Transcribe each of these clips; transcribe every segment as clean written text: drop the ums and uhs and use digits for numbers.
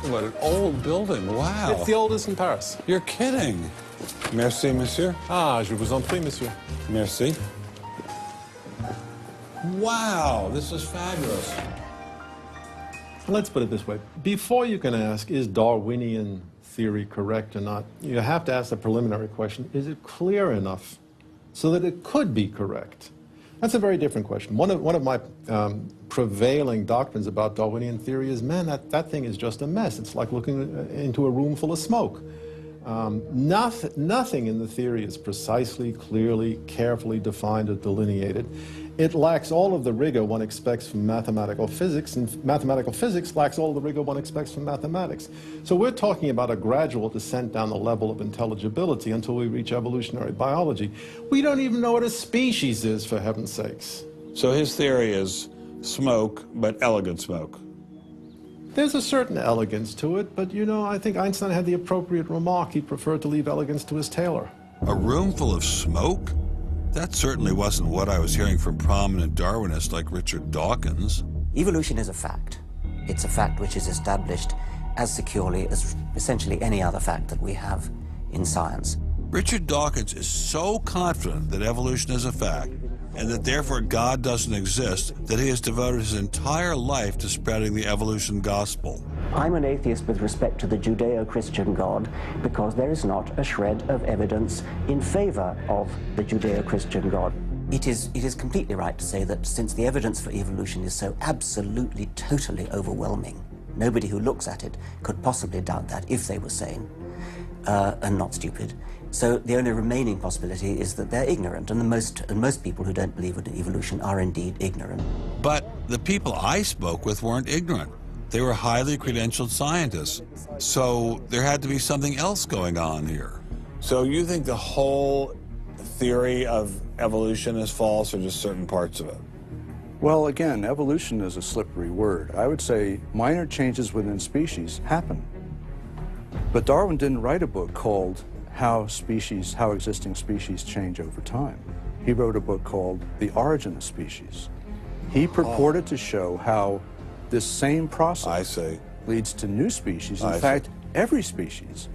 talking about an old building. Wow. It's the oldest in Paris. You're kidding. Merci, monsieur. Ah, je vous en prie, monsieur. Merci. Wow, this is fabulous. Let's put it this way. Before you can ask, is Darwinian theory correct or not, you have to ask the preliminary question, is it clear enough so that it could be correct? That's a very different question. One of my prevailing doctrines about Darwinian theory is, man, that thing is just a mess. It's like looking into a room full of smoke. Nothing in the theory is precisely, clearly, carefully defined or delineated. It lacks all of the rigor one expects from mathematical physics, and mathematical physics lacks all of the rigor one expects from mathematics. So we're talking about a gradual descent down the level of intelligibility until we reach evolutionary biology. We don't even know what a species is, for heaven's sakes. So his theory is smoke, but elegant smoke. There's a certain elegance to it, but, you know, I think Einstein had the appropriate remark. He preferred to leave elegance to his tailor. A room full of smoke? That certainly wasn't what I was hearing from prominent Darwinists like Richard Dawkins. Evolution is a fact. It's a fact which is established as securely as essentially any other fact that we have in science. Richard Dawkins is so confident that evolution is a fact, and that therefore God doesn't exist, that he has devoted his entire life to spreading the evolution gospel. I'm an atheist with respect to the Judeo-Christian God because there is not a shred of evidence in favor of the Judeo-Christian God. It is completely right to say that since the evidence for evolution is so absolutely, totally overwhelming, nobody who looks at it could possibly doubt that if they were sane and not stupid. So the only remaining possibility is that they're ignorant, and most people who don't believe in evolution are indeed ignorant. But the people I spoke with weren't ignorant. They were highly credentialed scientists. So there had to be something else going on here. So you think the whole theory of evolution is false, or just certain parts of it? Well, again, evolution is a slippery word. I would say minor changes within species happen. But Darwin didn't write a book called how existing species change over time. He wrote a book called The Origin of Species. He purported to show how this same process leads to new species, in fact, every species.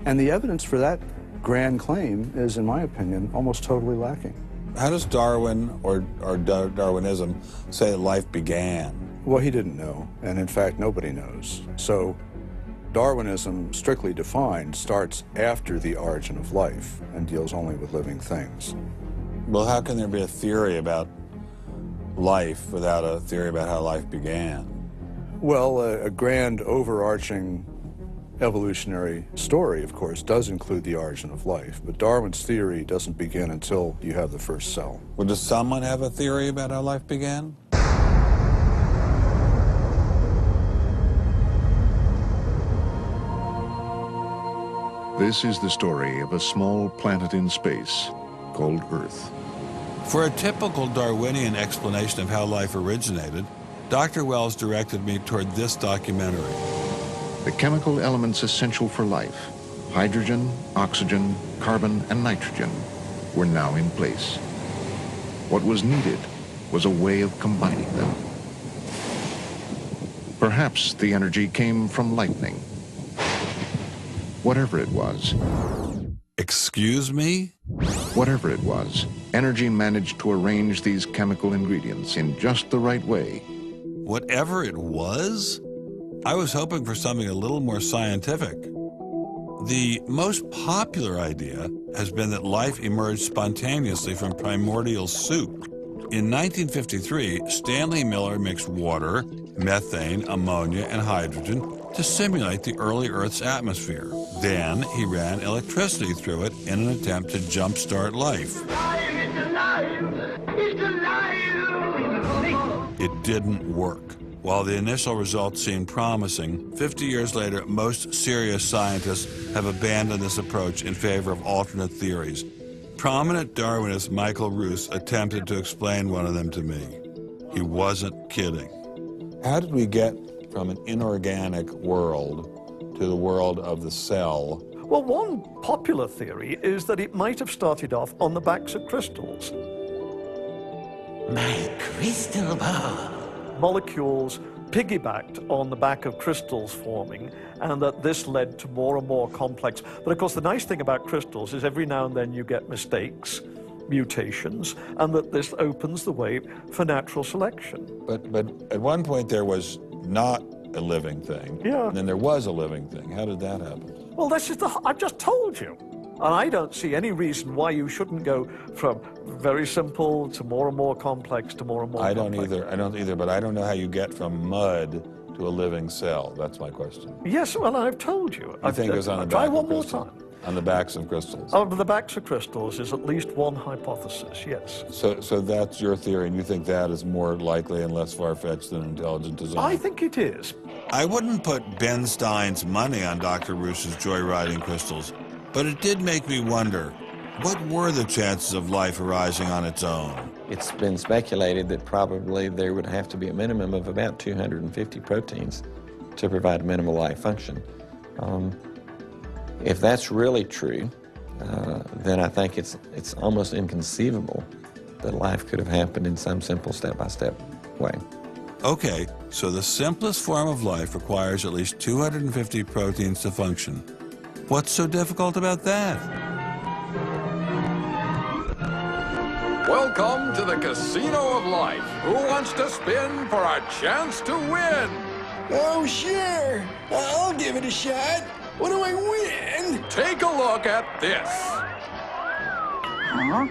And the evidence for that grand claim is, in my opinion, almost totally lacking. How does Darwin or Darwinism say life began? Well, he didn't know, and in fact, nobody knows. So Darwinism, strictly defined, starts after the origin of life and deals only with living things. Well, how can there be a theory about life without a theory about how life began? Well, a grand overarching evolutionary story, of course, does include the origin of life, but Darwin's theory doesn't begin until you have the first cell. Well, does someone have a theory about how life began? This is the story of a small planet in space called Earth. For a typical Darwinian explanation of how life originated, Dr. Wells directed me toward this documentary. The chemical elements essential for life, hydrogen, oxygen, carbon, and nitrogen, were now in place. What was needed was a way of combining them. Perhaps the energy came from lightning. Whatever it was. Excuse me? Whatever it was, energy managed to arrange these chemical ingredients in just the right way. Whatever it was? I was hoping for something a little more scientific. The most popular idea has been that life emerged spontaneously from primordial soup. In 1953, Stanley Miller mixed water, methane, ammonia, and hydrogen to simulate the early Earth's atmosphere. Then he ran electricity through it in an attempt to jumpstart life. It's alive! It's alive! It didn't work. While the initial results seemed promising, 50 years later, most serious scientists have abandoned this approach in favor of alternate theories. Prominent Darwinist Michael Roos attempted to explain one of them to me. He wasn't kidding. How did we get from an inorganic world to the world of the cell? Well, one popular theory is that it might have started off on the backs of crystals. My crystal ball. Molecules piggybacked on the back of crystals forming, and that this led to more and more complex. But of course, the nice thing about crystals is every now and then you get mistakes, mutations, and that this opens the way for natural selection. But at one point there was not a living thing, Yeah. and then there was a living thing. How did that happen? Well, this is I've just told you. And I don't see any reason why you shouldn't go from very simple to more and more complex to more and more complex. I don't either, but I don't know how you get from mud to a living cell. That's my question. Yes, well, I've told you. I think it was on the Try back one of more crystal. time. On the backs of crystals. On the backs of crystals is at least one hypothesis, yes. So that's your theory, and you think that is more likely and less far-fetched than intelligent design? I think it is. I wouldn't put Ben Stein's money on Dr. Roos's joyriding crystals, but it did make me wonder, what were the chances of life arising on its own? It's been speculated that probably there would have to be a minimum of about 250 proteins to provide minimal life function. If that's really true, then I think it's almost inconceivable that life could have happened in some simple step-by-step way. Okay, so the simplest form of life requires at least 250 proteins to function. What's so difficult about that? Welcome to the Casino of Life. Who wants to spin for a chance to win? Oh, sure. I'll give it a shot. What do I win? Take a look at this. Huh?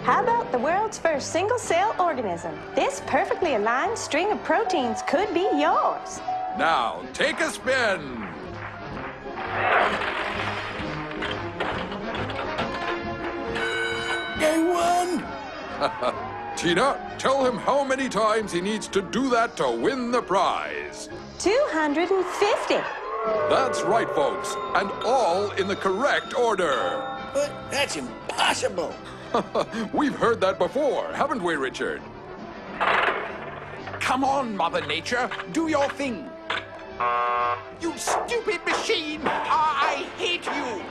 How about the world's first single-cell organism? This perfectly aligned string of proteins could be yours. Now, take a spin. I won. Tina, tell him how many times he needs to do that to win the prize. 250. That's right, folks, and all in the correct order. But that's impossible. We've heard that before, haven't we, Richard? Come on, Mother Nature, do your thing. You stupid machine! I hate you!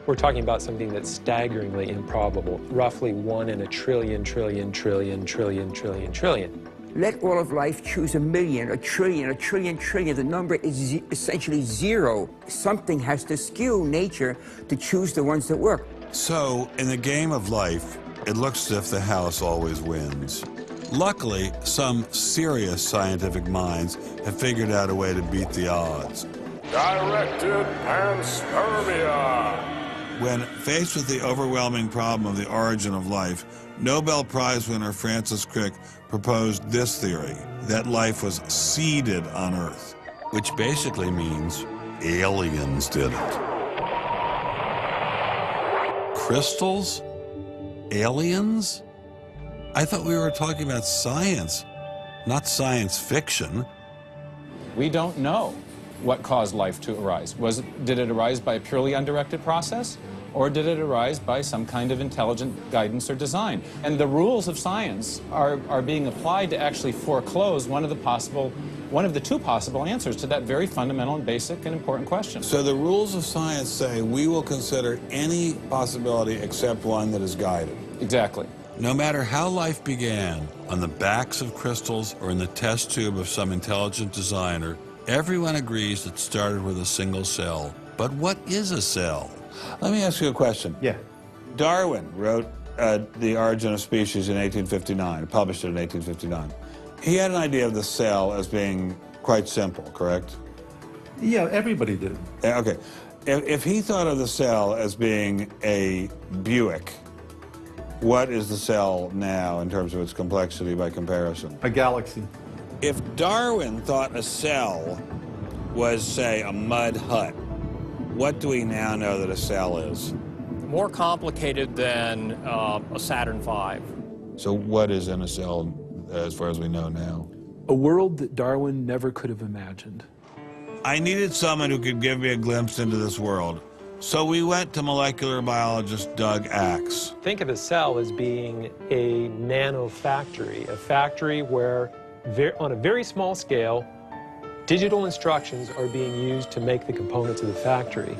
We're talking about something that's staggeringly improbable, roughly 1 in a trillion, trillion, trillion, trillion, trillion, trillion. Let all of life choose a million, a trillion, a trillion, trillion. The number is essentially zero. Something has to skew nature to choose the ones that work. So, in the game of life, it looks as if the house always wins. Luckily, some serious scientific minds have figured out a way to beat the odds. Directed panspermia. When faced with the overwhelming problem of the origin of life, Nobel Prize winner Francis Crick proposed this theory, that life was seeded on Earth, which basically means aliens did it. Crystals? Aliens? I thought we were talking about science, not science fiction. We don't know what caused life to arise. Did it arise by a purely undirected process, or did it arise by some kind of intelligent guidance or design? And the rules of science are being applied to actually foreclose one of the two possible answers to that very fundamental and basic and important question. So the rules of science say we will consider any possibility except one that is guided. Exactly. No matter how life began, on the backs of crystals or in the test tube of some intelligent designer, everyone agrees it started with a single cell. But what is a cell? Let me ask you a question. Yeah. Darwin wrote The Origin of Species in 1859, published it in 1859. He had an idea of the cell as being quite simple, correct? Yeah, everybody did. Okay. If he thought of the cell as being a Buick, what is the cell now in terms of its complexity by comparison? A galaxy. If Darwin thought a cell was, say, a mud hut, what do we now know that a cell is? More complicated than a Saturn V. So what is in a cell as far as we know now? A world that Darwin never could have imagined. I needed someone who could give me a glimpse into this world. So we went to molecular biologist Doug Axe. Think of a cell as being a nanofactory, a factory where, on a very small scale, digital instructions are being used to make the components of the factory.